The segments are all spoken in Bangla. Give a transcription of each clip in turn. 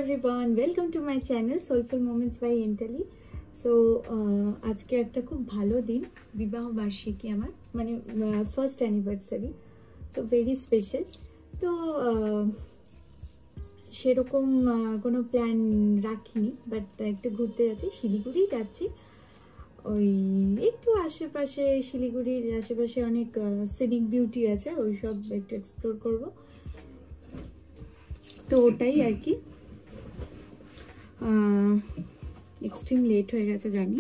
everyone, welcome to my channel Soulful Moments by Entally. So আজকে একটা খুব ভালো দিন, বিবাহ বার্ষিকী আমার, মানে first anniversary, so very special. তো সেরকম কোনো প্ল্যান রাখিনি, বাট একটু ঘুরতে যাচ্ছি, শিলিগুড়ি যাচ্ছি। ওই একটু আশেপাশে, শিলিগুড়ির আশেপাশে অনেক সিনিক বিউটি আছে, ওই সব একটু এক্সপ্লোর করব। তো ওটাই আর কি। এক্সট্রিম লেট হয়ে গেছে জানি,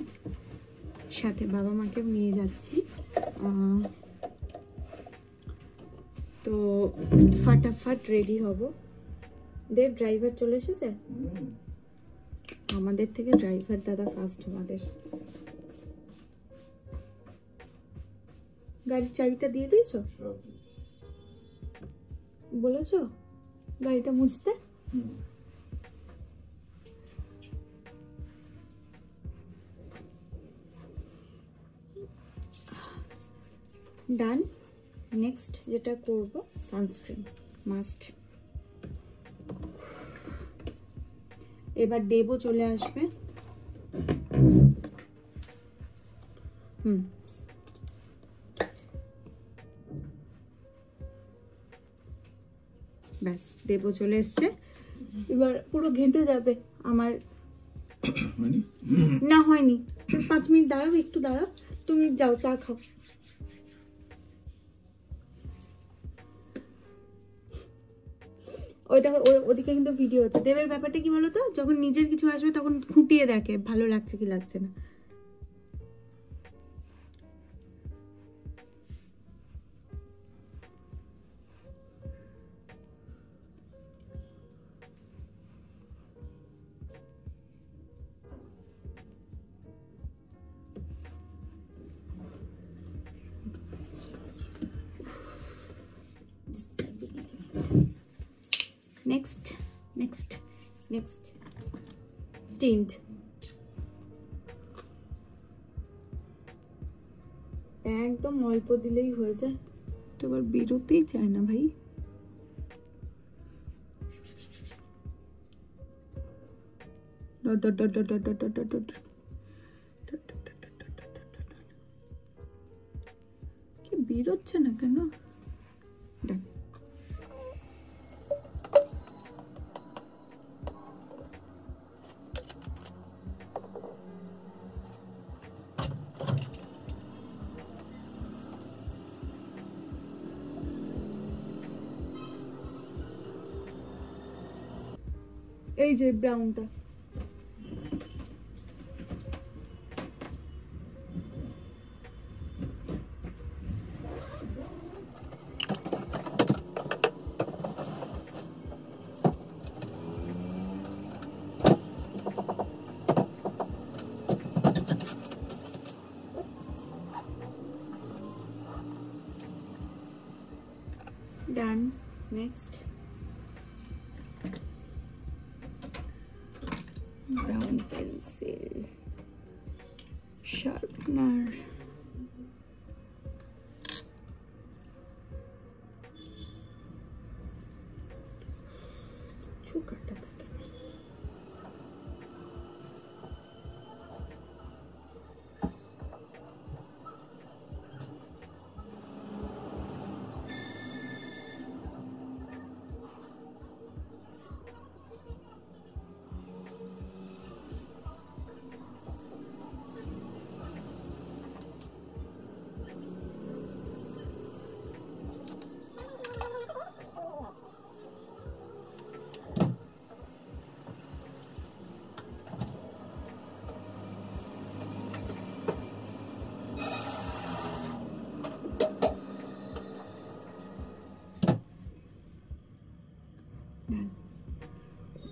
সাথে বাবা মাকেও নিয়ে যাচ্ছি। তো ফাটাফাট রেডি হব। দেব ড্রাইভার চলে এসেছে, আমাদের থেকে ড্রাইভার দাদা ফার্স্ট। আমাদের গাড়ির চাবিটা দিয়ে দিয়েছো, বলেছো গাড়িটা মুছতে? ডান। নেক্সট যেটা করব, সানস্ক্রিন মাস্ট। এবার দেবও চলে আসবে। ব্যাস, দেবও চলে এসছে। এবার পুরো ঘেঁটে যাবে আমার। না হয়নি, 5 মিনিট দাঁড়াও, একটু দাঁড়াও, তুমি যাও চা খাও। ওই দেখো, ওদিকে কিন্তু ভিডিও হচ্ছে। দেবের ব্যাপারটা কি বলতো, যখন নিজের কিছু আসবে তখন খুঁটিয়ে দেখে ভালো লাগছে কি লাগছে না। Next tint. একদম অল্প দিলেই হয়ে যায়, তো এবার বেরোতেই চায় না ভাই। কি বেরোচ্ছে না কেন? এই যে ব্রাউনটা, done. Next brown pencil, sharpener. চুকাটা থাকে।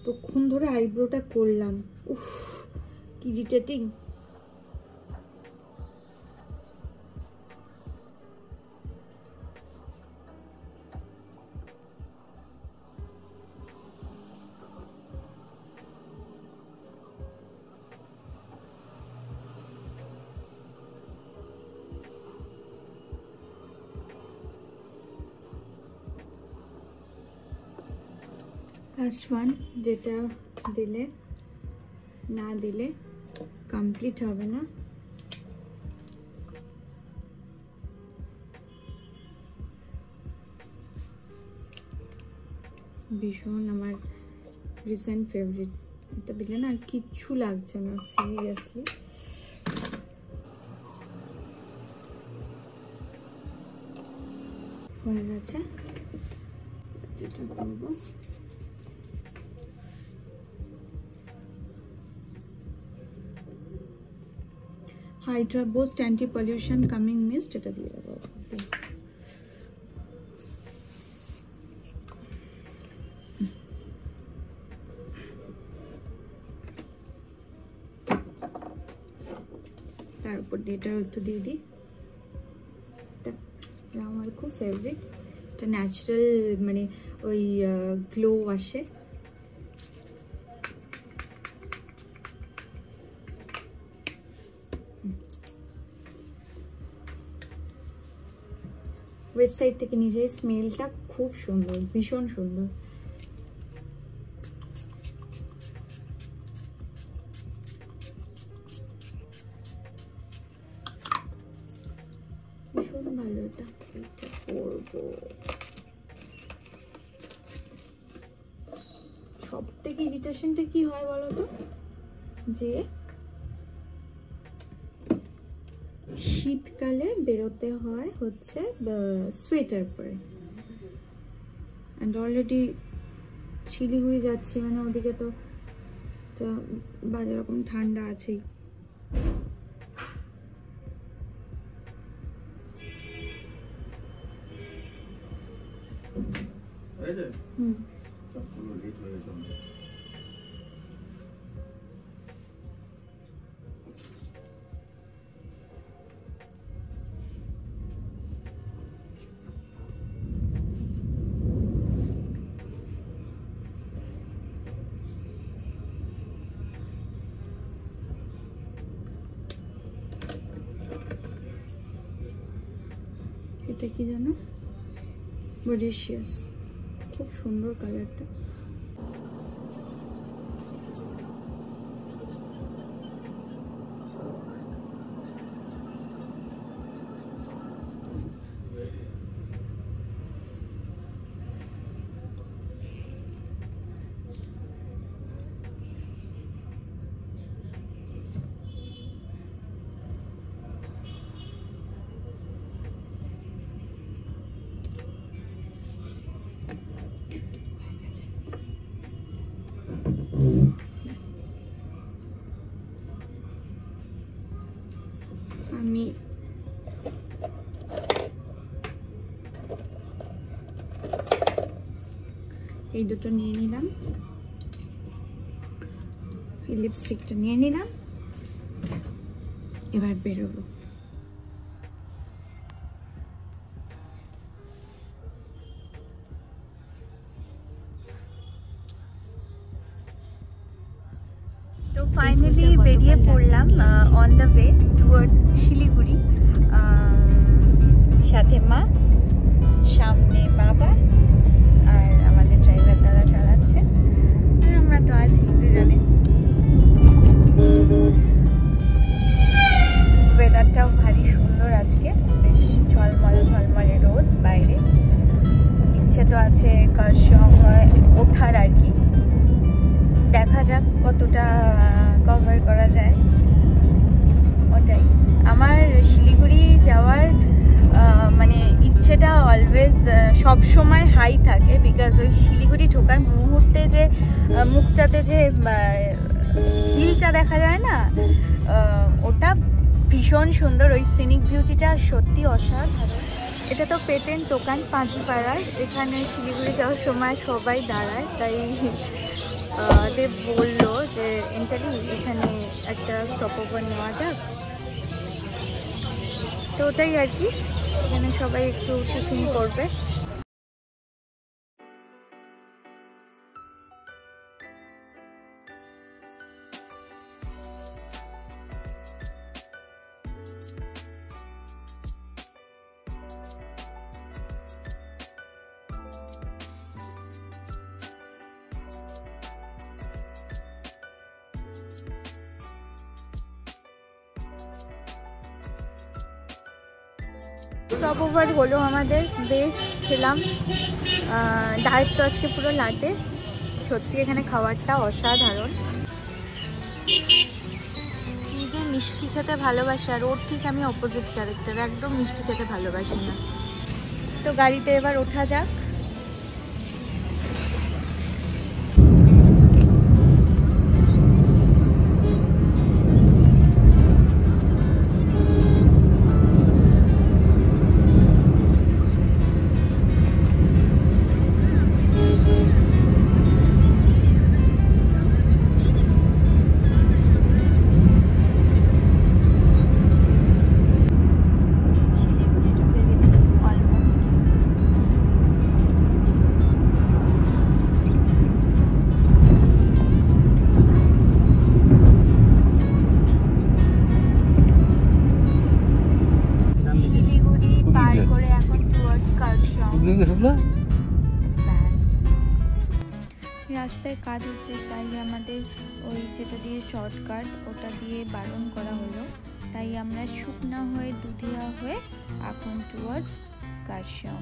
কতক্ষণ ধরে আইব্রোটা করলাম, উফ কি ইরিটেটিং। লাস্ট ওয়ান, যেটা দিলে না দিলে কমপ্লিট হবে না। ভীষণ আমার রিসেন্ট ফেভারিট, এটা দিলে না আর কিচ্ছু লাগছে না সিরিয়াসলি। হয়ে গেছে, যেটা করবো Hydra boost anti pollution coming mist, এটা দিয়ে দেবো। তার উপর দিয়ে এটাও একটু দিয়ে দিই। এটা আমার খুব ফেভারিট, এটা ন্যাচারাল মানে ওই গ্লো আসে। ওয়েবসাইট থেকে নিজের স্মেলটা খুব সুন্দর, ভীষণ সুন্দর। ভীষণ ভালো এটা, এটা করবো। সব থেকে ইরিটেশনটা কি হয় বলতো, যে শীতকালে বেরোতে হয় হচ্ছে সোয়েটার পরে, অ্যান্ড অলরেডি শিলিগুড়ি যাচ্ছি, মানে ওদিকে তো বাজে রকম ঠান্ডা আছেই। এটা কি জানো, মরিশিয়াস, খুব সুন্দর কালারটা। আমি এই দুটো নিয়ে নিলাম, এই লিপস্টিকটা নিয়ে নিলাম, এবার বেরোবো। তো ফাইনালি বেরিয়ে পড়লাম on the way towards Siliguri. সাথে মা, সামনে বাবা, আর আমাদের ড্রাইভার দাদা চালাচ্ছে, আর আমরা তো আছি দুজনে। ওয়েদারটাও ভারী সুন্দর আজকে, বেশ ঝলমল ঝলমলে রোদ বাইরে। ইচ্ছে তো আছে কারসং ওঠার আর কি, দেখা যাক কতটা কভার করা যায়। ওটাই আমার শিলিগুড়ি যাওয়ার মানে ইচ্ছেটা অলওয়েজ সব সময় হাই থাকে, বিকজ ওই শিলিগুড়ি ঢোকার মুহূর্তে যে মুখটাতে যে হিলটা দেখা যায় না, ওটা ভীষণ সুন্দর, ওই সিনিক বিউটিটা সত্যি অসাধারণ। এটা তো পেটেন্ট দোকান পাঁচিপাড়ার, এখানে শিলিগুড়ি যাওয়ার সময় সবাই দাঁড়ায়, তাই দেব বললো যে এন্টারি এখানে একটা স্টপ ওভার নেওয়া যাক, তো ওটাই আর কি, এখানে সবাই একটু টিফিন করবে। স্টপ ওভার হলো আমাদের, বেশ খেলাম। ডায়েট তো আজকে পুরো লাটে, সত্যি এখানে খাবারটা অসাধারণ। কি যে মিষ্টি খেতে ভালোবাসে, আর ওর ঠিক আমি অপোজিট ক্যারেক্টার, একদম মিষ্টি খেতে ভালোবাসি না। তো গাড়িতে এবার ওঠা যাক। রাস্তায় কাজ হচ্ছে, তাই আমাদের ওই যেটা দিয়ে শর্টকাট ওটা দিয়ে বারণ করা হলো, তাই আমরা শুকনা হয়ে দুধিয়া হয়ে এখন টুয়ার্ডস কার্শিয়ং।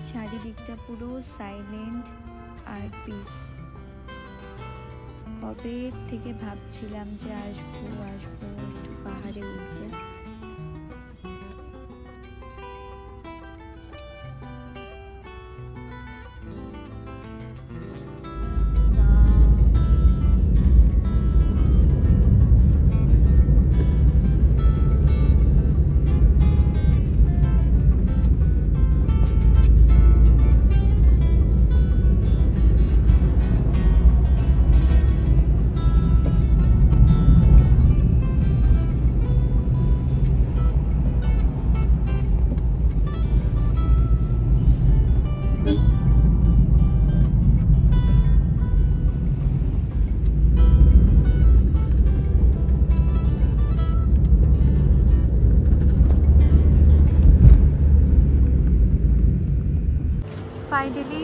চারিদিকটা পুরো সাইলেন্ট আর পিস। কবে থেকে ভাবছিলাম যে আসবো একটু পাহাড়ে উঠবো। ফাইনালি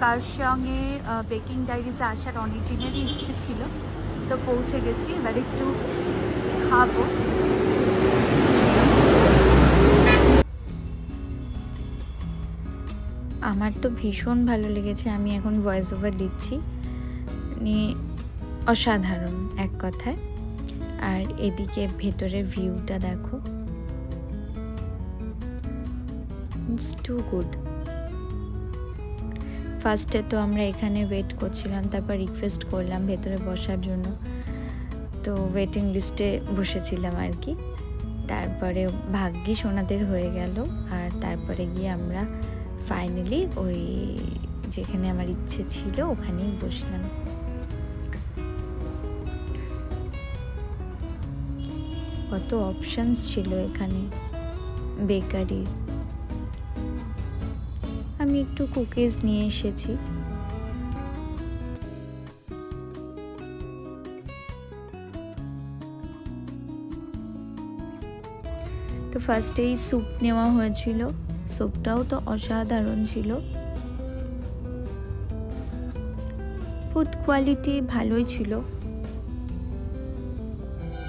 কার্শিয়ংয়ে বেকিং ডায়েরিজে আসার অনেক দিনেরই ইচ্ছে ছিল, তো পৌঁছে গেছি। এবার একটু খাবো। আমার তো ভীষণ ভালো লেগেছে, আমি এখন ভয়েস ওভার দিচ্ছি, অসাধারণ এক কথায়। আর এদিকে ভেতরের ভিউটা দেখো, ইটস টু গুড। ফার্স্টে তো আমরা এখানে ওয়েট করছিলাম, তারপর রিকোয়েস্ট করলাম ভেতরে বসার জন্য, তো ওয়েটিং লিস্টে বসেছিলাম আর কি। তারপরে ভাগ্যিস ওনাদের হয়ে গেল, আর তারপরে গিয়ে আমরা ফাইনালি ওই যেখানে আমার ইচ্ছে ছিল ওখানেই বসলাম। কত অপশনস ছিল এখানে বেকারির। আমি একটু কুকিজ নিয়ে এসেছি। তো ফার্স্টেই স্যুপ নেওয়া হয়েছিল, স্যুপটাও তো অসাধারণ ছিল। ফুড কোয়ালিটি ভালোই ছিল,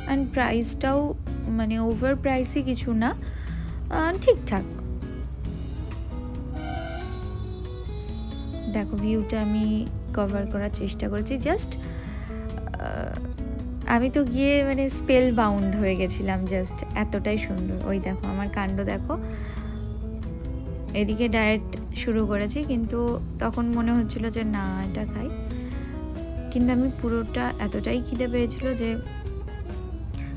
অ্যান্ড প্রাইসটাও মানে ওভার প্রাইসই কিছু না, ঠিকঠাক। দেখো ভিউটা আমি কভার করার চেষ্টা করেছি, জাস্ট আমি তো গিয়ে মানে স্পেল বাউন্ড হয়ে গেছিলাম, জাস্ট এতটাই সুন্দর। ওই দেখো আমার কাণ্ড দেখো, এদিকে ডায়েট শুরু করেছি, কিন্তু তখন মনে হচ্ছিল যে না এটা খাই, কিন্তু আমি পুরোটা এতটাই খিদে পেয়েছিল যে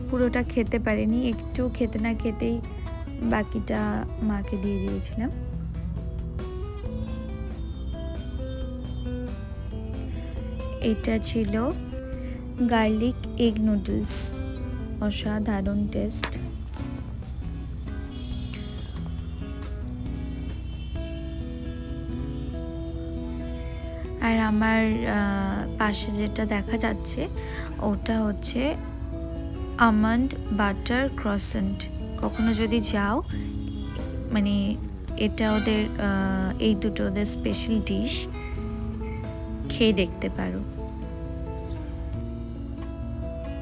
পুরোটা খেতে পারিনি, একটু খেতে না খেতেই বাকিটা মাকে দিয়ে দিয়েছিলাম। এটা ছিল গার্লিক এগ নুডলস, অসাধারণ টেস্ট। আর আমার পাশে যেটা দেখা যাচ্ছে ওটা হচ্ছে আমন্ড বাটার ক্রসেন্ট। কখনো যদি যাও, মানে এটা ওদের এই দুটো ওদের স্পেশাল ডিশ, খেয়ে দেখতে পারো।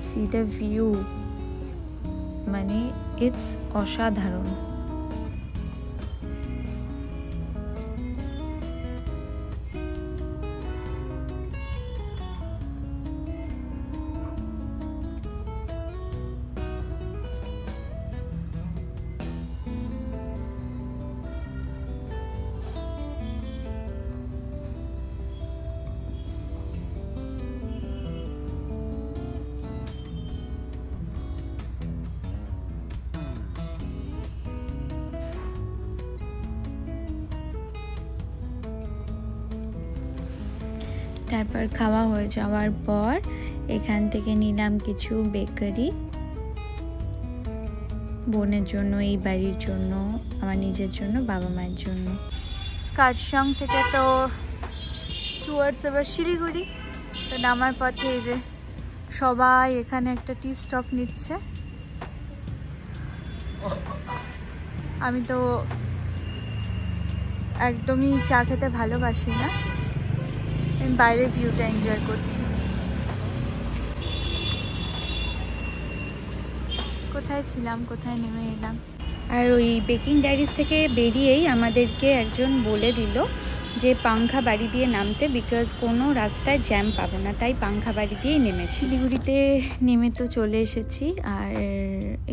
সি দ্য ভিউ, মানে ইটস অসাধারণ। তারপর খাওয়া হয়ে যাওয়ার পর এখান থেকে নিলাম কিছু বেকারি, বোনের জন্য, এই বাড়ির জন্য, আমার নিজের জন্য, বাবা মায়ের জন্য। কার্শিয়াং থেকে তো টুয়ার্ডস আবার শিলিগুড়ি। তো নামার পথে এই যে সবাই এখানে একটা টি স্টপ নিচ্ছে। আমি তো একদমই চা খেতে ভালোবাসি না, আমি বাইরের ভিউটা এনজয় করছি। কোথায় ছিলাম, কোথায় নেমে এলাম। আর ওই বেকিং ডায়েরিজ থেকে বেরিয়েই আমাদেরকে একজন বলে দিল যে পাংখা বাড়ি দিয়ে নামতে, বিকজ কোনো রাস্তায় জ্যাম পাবে না, তাই পাংখা বাড়ি দিয়েই নেমে। শিলিগুড়িতে নেমে তো চলে এসেছি, আর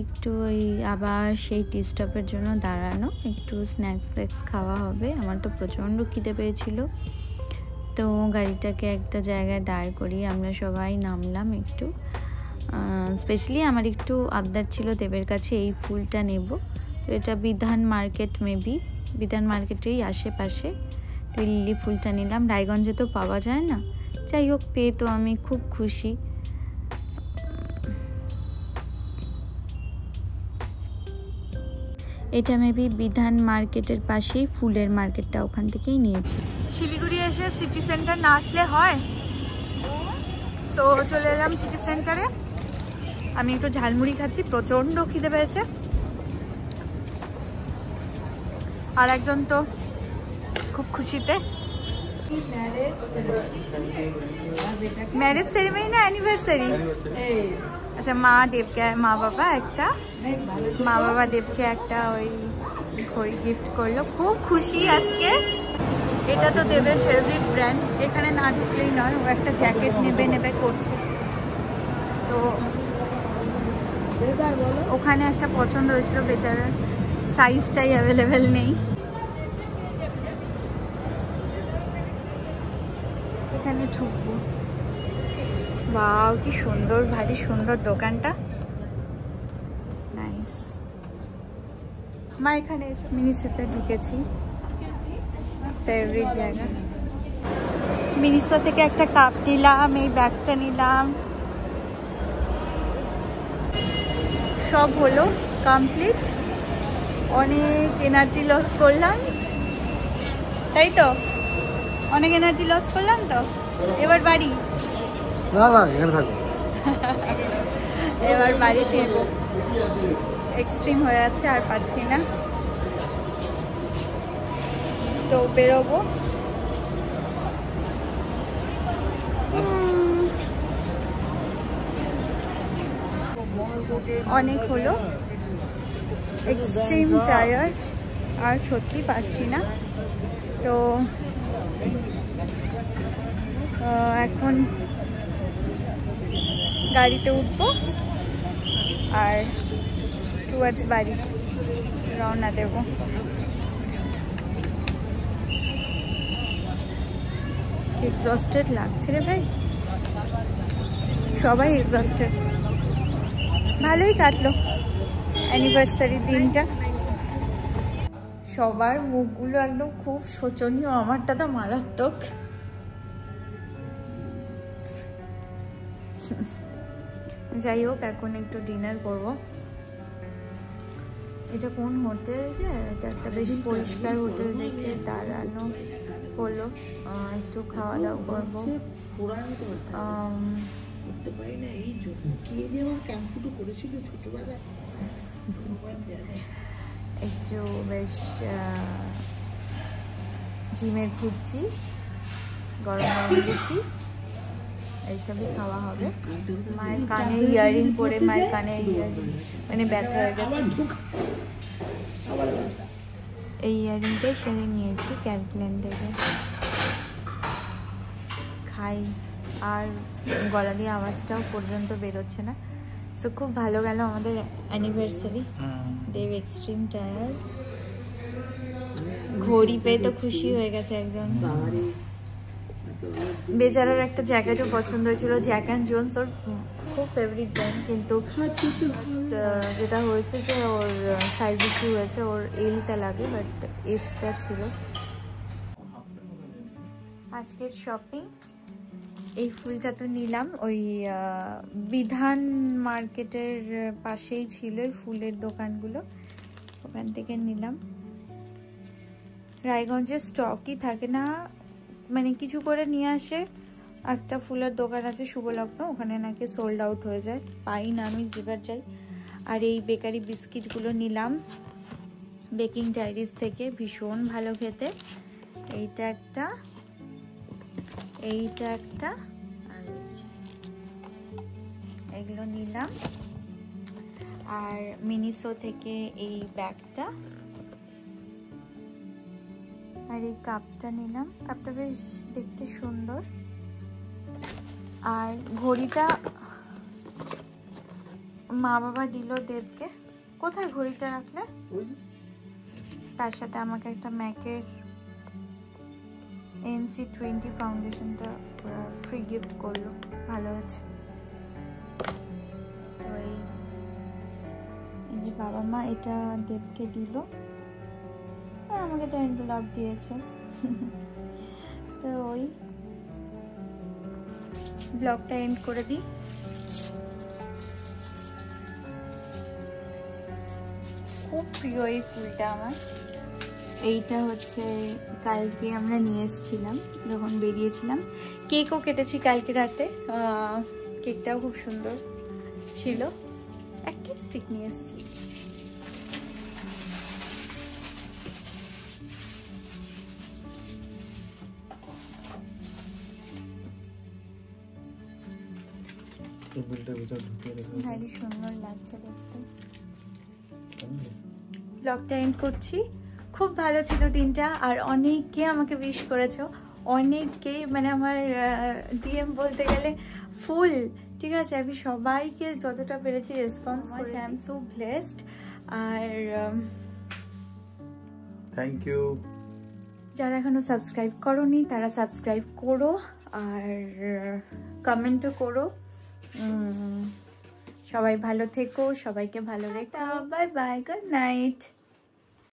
একটু ওই আবার সেই টি স্টপের জন্য দাঁড়ানো, একটু স্ন্যাক্স ফ্ল্যাক্স খাওয়া হবে। আমার তো প্রচণ্ড খিদে পেয়েছিল, তো গাড়িটাকে একটা জায়গায় দাঁড় করিয়ে আমরা সবাই নামলাম। একটু স্পেশালি আমার একটু আবদার ছিল দেবের কাছে এই ফুলটা নেব। তো এটা বিধান মার্কেট, মেবি বিধান মার্কেটেই আশেপাশে। তো লিলি ফুলটা নিলাম, রায়গঞ্জে তো পাওয়া যায় না, যাই হোক পেয়ে তো আমি খুব খুশি। এটা মেবি বিধান মার্কেটের পাশেই ফুলের মার্কেটটা, ওখান থেকেই নিয়েছি। শিলিগুড়ি এসে সিটি সেন্টার না আসলে হয়, সো চলে এলাম সিটি সেন্টারে। আমি একটু ঝালমুড়ি খাচ্ছি, প্রচণ্ড খিদে পেয়েছে। আর একজন তো খুব খুশিতে। ম্যারেজ সেরিমনি না অ্যানিভার্সারি? আচ্ছা, মা দেবকে, মা বাবা দেবকে একটা ওই ঘড়ি গিফট করলো, খুব খুশি আজকে। এটা তো দেবের ফেভারিট ব্র্যান্ড, এখানে না ঢুকলেই নয়, ও একটা জ্যাকেট নেবে করছে। তো ওখানে একটা পছন্দ হয়েছিল, বেচারার সাইজটাই অ্যাভেলেবেল নেই। এখানে ঢুকবো। বাহ, কি সুন্দর, ভারী সুন্দর দোকানটা, নাইস। মা এখানে মিনিসোতে ঢুকেছি, ফেভারিট জায়গা। মিনিসো থেকে একটা কাপ নিলাম, এই ব্যাগটা নিলাম, সব হলো কমপ্লিট। অনেক এনার্জি লস করলাম, তাই তো? অনেক এনার্জি লস করলাম তো। এবার বাড়ি, এবার বাড়ি ফিরবো। এক্সট্রিম হয়ে যাচ্ছে, আর পাচ্ছি না, তো বেরোবো। অনেক হলো, এক্সট্রিম টায়ার্ড, আর সত্যি পারছি না। তো এখন গাড়িতে উঠবো আর টুয়ার্ডস বাড়ি রওনা দেব। এক্সস্টেড লাগছে রে ভাই, সবাই এক্সস্টেড। ভালোই কাটলো অ্যানিভার্সারি দিনটা। সবার মুখগুলো একদম খুব শোচনীয়, আমারটা তো মারাত্মক। যাই হোক, এখন একটু ডিনার করব। এটা কোন হোটেল যে? এটা একটা বেশ পরিষ্কার হোটেল দেখে দাঁড়ানো হলো, একটু খাওয়া দাওয়া করবো। একটু বেশ ডিমের ভুজি, গরম গরম রুটি, এইসবই খাওয়া হবে। মায়ের কানে ইয়ারিং পরে, মায়ের কানে ইয়ারিং মানে ব্যথা হয়ে গেছে, এই ইয়ারিংটাই কিনে নিয়েছি ক্যালকুলেন থেকে। খাই, আর গলা দিয়ে আওয়াজটাও পর্যন্ত বেরোচ্ছে না। সো খুব ভালো গেল আমাদের অ্যানিভার্সারি। দেব এক্সট্রিম টায়ার্ড, ঘড়ি পেয়ে তো খুশি হয়ে গেছে একজন। বেচারার একটা জ্যাকেটও পছন্দ হয়েছিল, জ্যাক অ্যান্ড জোন্স, ওর খুব ফেভারিট ব্র্যান্ড, কিন্তু যেটা হয়েছে যে ওর সাইজ ইস্যু হয়েছে, ওর এলটা লাগে বাট এসটা ছিল। আজকের শপিং এই ফুলটা তো নিলাম, ওই বিধান মার্কেটের পাশেই ছিল এই ফুলের দোকানগুলো, ওখান থেকে নিলাম। রায়গঞ্জের স্টকই থাকে না, মানে কিছু করে নিয়ে আসে। একটা ফুলের দোকান আছে শুভলগ্ন, ওখানে নাকি সোল্ড আউট হয়ে যায়, পাই না আমি, যেবার যাই। আর এই বেকারি বিস্কিটগুলো নিলাম বেকিং ডায়েরিজ থেকে, ভীষণ ভালো খেতে। এইটা একটা, এইটা একটা, আর এগুলো নিলাম। আর মিনিসো থেকে এই ব্যাগটা, আর এই কাপটা নিলাম, কাপটা বেশ দেখতে সুন্দর। আর ঘড়িটা মা বাবা দিল দেবকে। কোথায় ঘড়িটা রাখলে? তার সাথে আমাকে একটা ম্যাকের NC20 ফাউন্ডেশনটা ফ্রি গিফট করলো, ভালো আছে। ওই যে বাবা মা এটা দেবকে দিল, আর আমাকে তো এনভেলপ দিয়েছে। তো ওই ব্লগটা এন্ড করে দিই। খুব প্রিয় এই ফুলটা আমার। এইটা হচ্ছে কালকে আমরা নিয়ে এসেছিলাম যখন বেরিয়েছিলাম, কেকও কেটেছি কালকে রাতে, কেকটাও খুব সুন্দর ছিল। একটা স্টিক নিয়ে এসেছি। ভারী সুন্দর লাগছে দেখতে। ব্লগটা এন্ড করছি। খুব ভালো ছিল দিনটা, আর অনেকে আমাকে উইশ করেছো, অনেকেই, মানে আমার DM বলতে গেলে ফুল, ঠিক আছে। আমি সবাইকে যতটা পেরেছি রেসপন্স করেছি। I am so blessed. আর থ্যাংক ইউ। যারা এখনো সাবস্ক্রাইব করোনি তারা সাবস্ক্রাইব করো, আর কমেন্টও করো। সবাই ভালো থেকো, সবাইকে ভালো রেখো। Bye bye, good night.